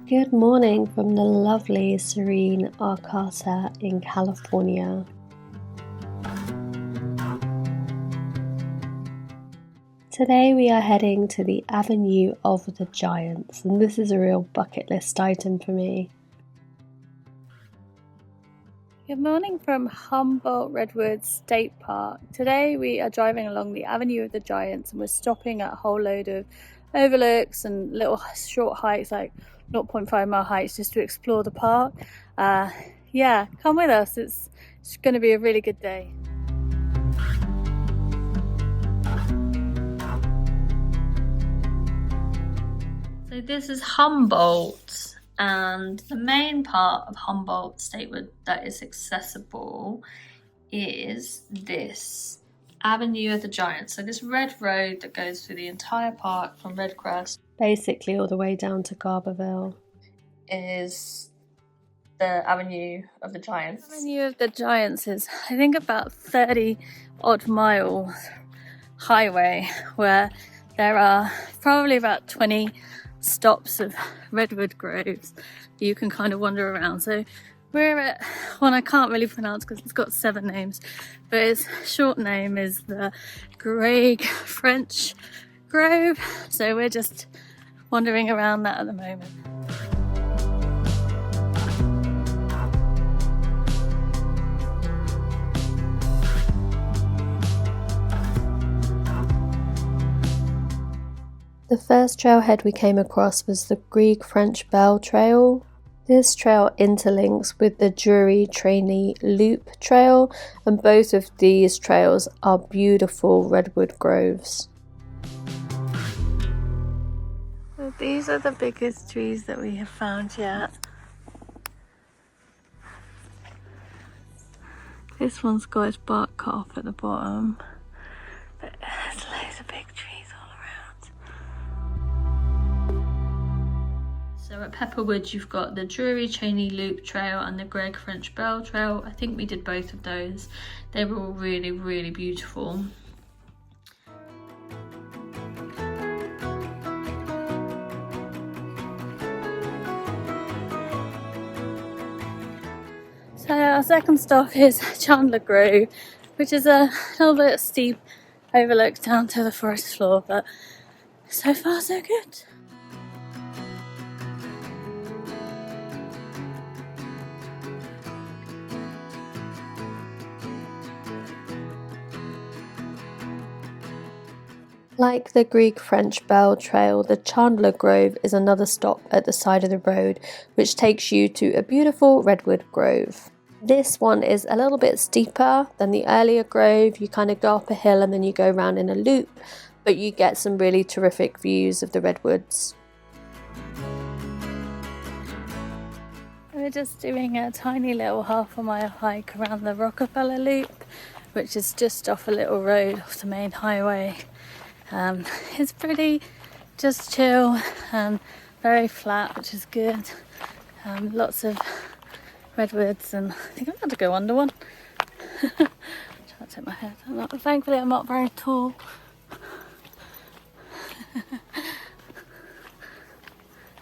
Good morning from the lovely, serene Arcata in California. Today we are heading to the Avenue of the Giants, and this is a real bucket list item for me. Good morning from Humboldt Redwoods State Park. Today we are driving along the Avenue of the Giants and we're stopping at a whole load of overlooks and little short hikes, like 0.5 mile hikes, just to explore the park. Come with us. It's going to be a really good day. So this is Humboldt, and the main part of Humboldt Statewood that is accessible is this Avenue of the Giants. So this red road that goes through the entire park from Red Crest, basically all the way down to Garberville, is the Avenue of the Giants. Avenue of the Giants is, I think, about 30 odd miles highway where there are probably about 20 stops of redwood groves you can kind of wander around. So we're at one I can't really pronounce because it's got 7 names, but its short name is the Greg French Grove. So we're just wandering around that at the moment. The first trailhead we came across was the Greek French Bell Trail. This trail interlinks with the Drury Trainee Loop Trail, and both of these trails are beautiful redwood groves. So these are the biggest trees that we have found yet. This one's got its bark cut off at the bottom, but there's loads of big trees all around. So at Pepperwood you've got the Drury Trainee Loop Trail and the Greg French Bell Trail. I think we did both of those. They were all really, really beautiful. So our second stop is Chandler Grove, which is a little bit steep overlook down to the forest floor, but so far so good. Like the Greek French Bell Trail, the Chandler Grove is another stop at the side of the road, which takes you to a beautiful redwood grove. This one is a little bit steeper than the earlier grove. You kind of go up a hill and then you go around in a loop, but you get some really terrific views of the redwoods. We're just doing a tiny little half-a-mile hike around the Rockefeller Loop, which is just off a little road off the main highway. It's pretty just chill and very flat, which is good. Lots of redwoods, and I think I'm going to go under one. Try to take my head. Thankfully I'm not very tall.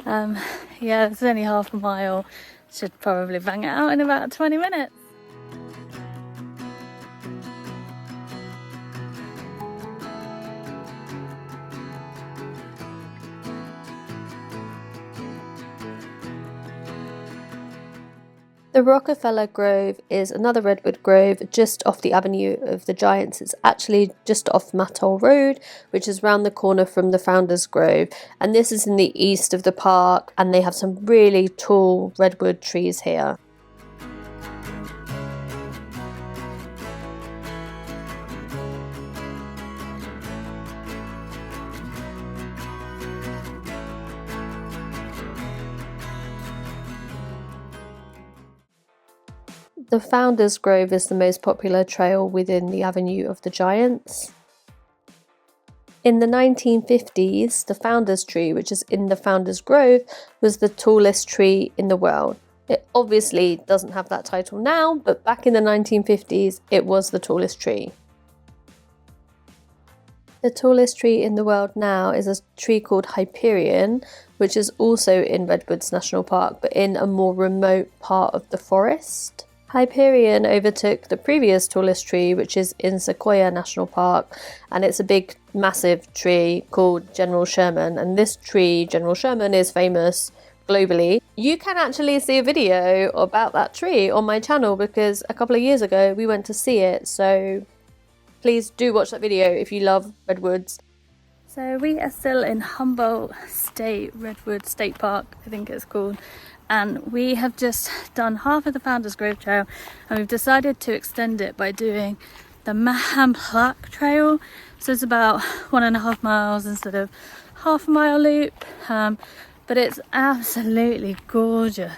It's only half a mile. Should probably bang it out in about 20 minutes. The Rockefeller Grove is another redwood grove just off the Avenue of the Giants. It's actually just off Mattole Road, which is round the corner from the Founders Grove, and this is in the east of the park, and they have some really tall redwood trees here. The Founders Grove is the most popular trail within the Avenue of the Giants. In the 1950s, the Founders Tree, which is in the Founders Grove, was the tallest tree in the world. It obviously doesn't have that title now, but back in the 1950s, it was the tallest tree. The tallest tree in the world now is a tree called Hyperion, which is also in Redwoods National Park, but in a more remote part of the forest. Hyperion overtook the previous tallest tree, which is in Sequoia National Park, and it's a big, massive tree called General Sherman. And this tree, General Sherman, is famous globally. You can actually see a video about that tree on my channel because a couple of years ago we went to see it, so please do watch that video if you love Redwoods. So we are still in Humboldt State, Redwood State Park, I think it's called. And we have just done half of the Founders Grove Trail, and we've decided to extend it by doing the Mahan Trail. So it's about 1.5 miles instead of half a mile loop, but it's absolutely gorgeous.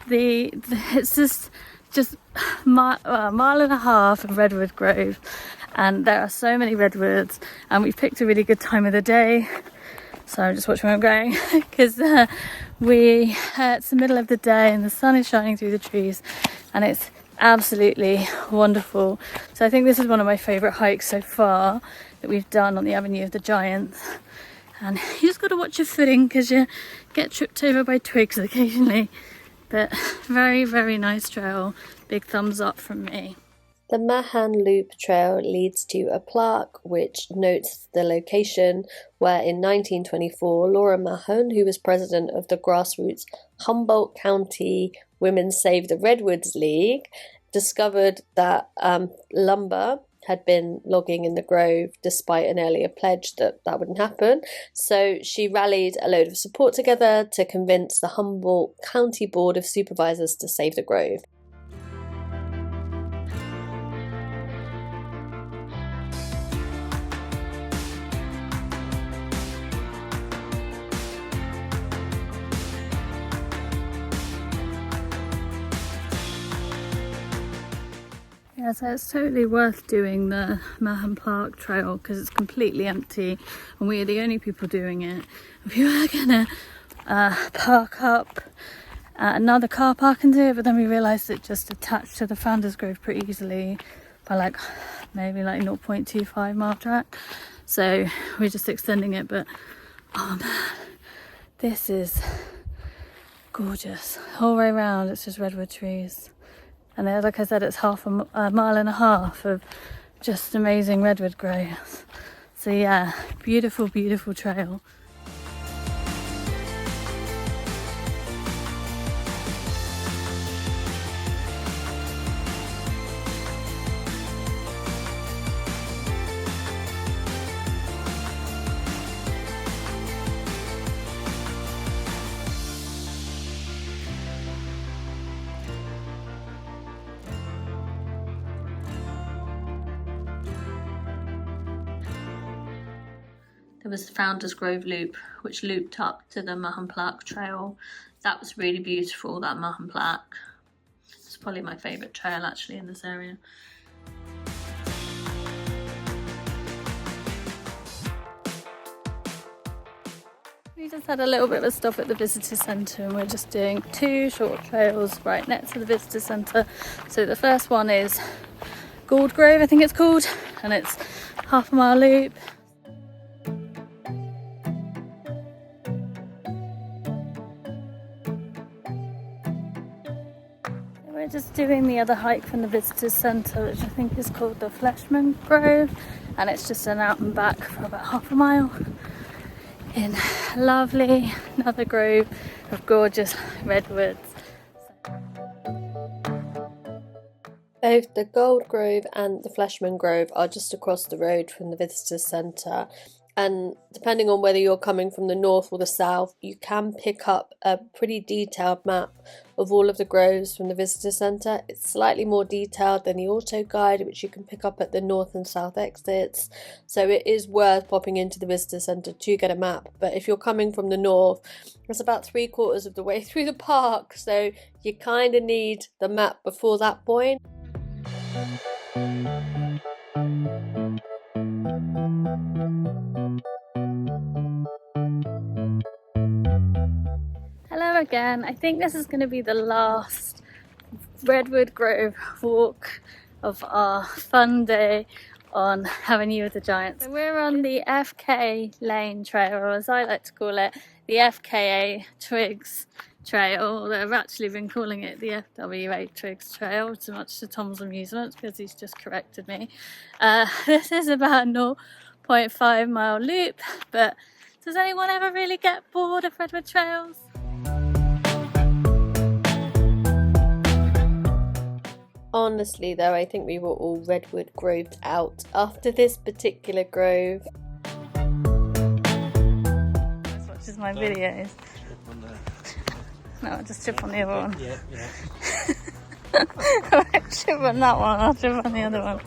It's just a mile and a half of redwood grove, and there are so many redwoods, and we've picked a really good time of the day. So I'm just watching where I'm going because it's the middle of the day and the sun is shining through the trees, and it's absolutely wonderful. So I think this is one of my favourite hikes so far that we've done on the Avenue of the Giants. And you just got to watch your footing because you get tripped over by twigs occasionally. But very, very nice trail. Big thumbs up from me. The Mahan Loop Trail leads to a plaque which notes the location where in 1924 Laura Mahan, who was president of the grassroots Humboldt County Women Save the Redwoods League, discovered that lumber had been logging in the grove despite an earlier pledge that wouldn't happen. So she rallied a load of support together to convince the Humboldt County Board of Supervisors to save the grove. Yeah, so it's totally worth doing the Mahan Park Trail because it's completely empty and we are the only people doing it. We were gonna park up at another car park and do it, but then we realised it just attached to the Founders Grove pretty easily by maybe 0.25 mile track. So we're just extending it, but oh man, this is gorgeous. All the way around it's just redwood trees. And then, like I said, it's half a mile and a half of just amazing redwood grove. So yeah, beautiful, beautiful trail. There was the Founders Grove Loop, which looped up to the Mahan Plaque Trail. That was really beautiful, that Mahan Plaque. It's probably my favourite trail actually in this area. We just had a little bit of a stop at the visitor centre and we're just doing 2 short trails right next to the visitor centre. So the first one is Gold Grove, I think it's called, and it's half a mile loop. We're just doing the other hike from the visitor centre, which I think is called the Fleshman Grove, and it's just an out and back for about half a mile in lovely another grove of gorgeous redwoods. Both the Gold Grove and the Fleshman Grove are just across the road from the visitor centre, and depending on whether you're coming from the north or the south, you can pick up a pretty detailed map of all of the groves from the visitor centre. It's slightly more detailed than the auto guide, which you can pick up at the north and south exits, so it is worth popping into the visitor centre to get a map. But if you're coming from the north, it's about 3/4 of the way through the park, so you kind of need the map before that point. Hello again. I think this is going to be the last Redwood Grove walk of our fun day on Avenue of the Giants. So we're on the FK Lane Trail, or as I like to call it, the FKA Twigs Trail, although I've actually been calling it the FWA Twigs Trail, too much to Tom's amusement because he's just corrected me. This is about a 0.5 mile loop, but does anyone ever really get bored of Redwood trails? Honestly though, I think we were all Redwood groved out after this particular grove. This watches my videos. No, I'll just chip on the other one. Yeah. I won't chip on that one, I'll chip on the other one.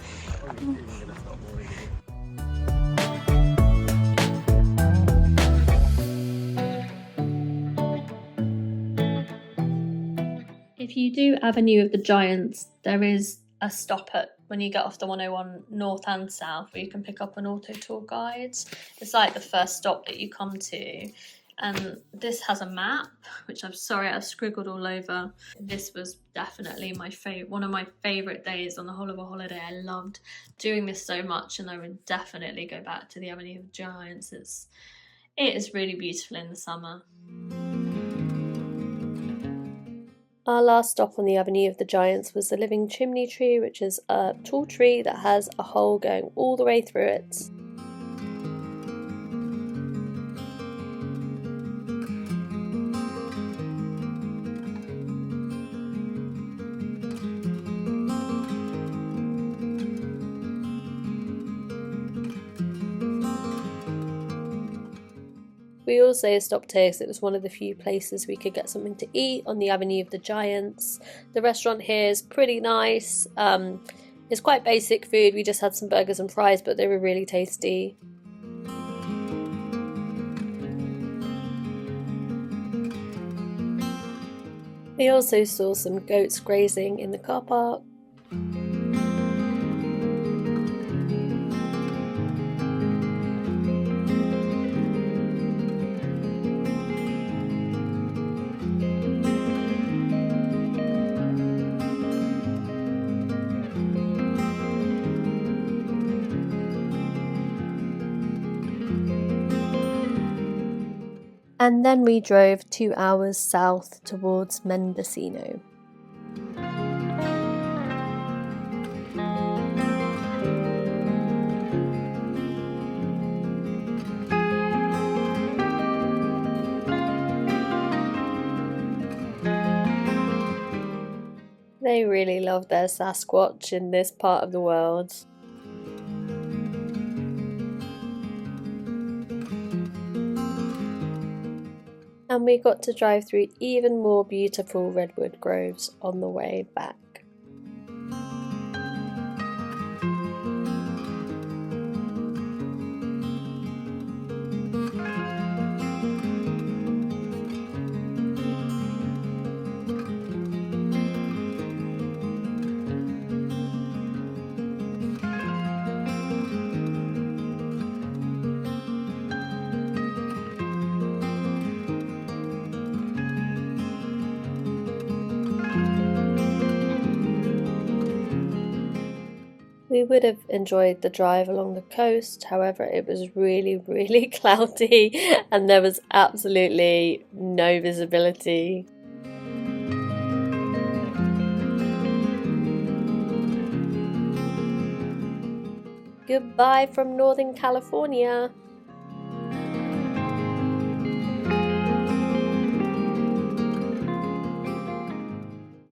If you do Avenue of the Giants, there is a stop at when you get off the 101 north and south where you can pick up an auto tour guide. It's like the first stop that you come to. And this has a map, which I'm sorry I've scribbled all over. This was definitely one of my favourite days on the whole of a holiday. I loved doing this so much, and I would definitely go back to the Avenue of the Giants. It is really beautiful in the summer. Our last stop on the Avenue of the Giants was the Living Chimney Tree, which is a tall tree that has a hole going all the way through it. We also stopped here because it was one of the few places we could get something to eat on the Avenue of the Giants. The restaurant here is pretty nice. It's quite basic food. We just had some burgers and fries, but they were really tasty. We also saw some goats grazing in the car park. And then we drove 2 hours south towards Mendocino. They really love their Sasquatch in this part of the world. And we got to drive through even more beautiful redwood groves on the way back. We would have enjoyed the drive along the coast, however it was really cloudy and there was absolutely no visibility. Goodbye from Northern California.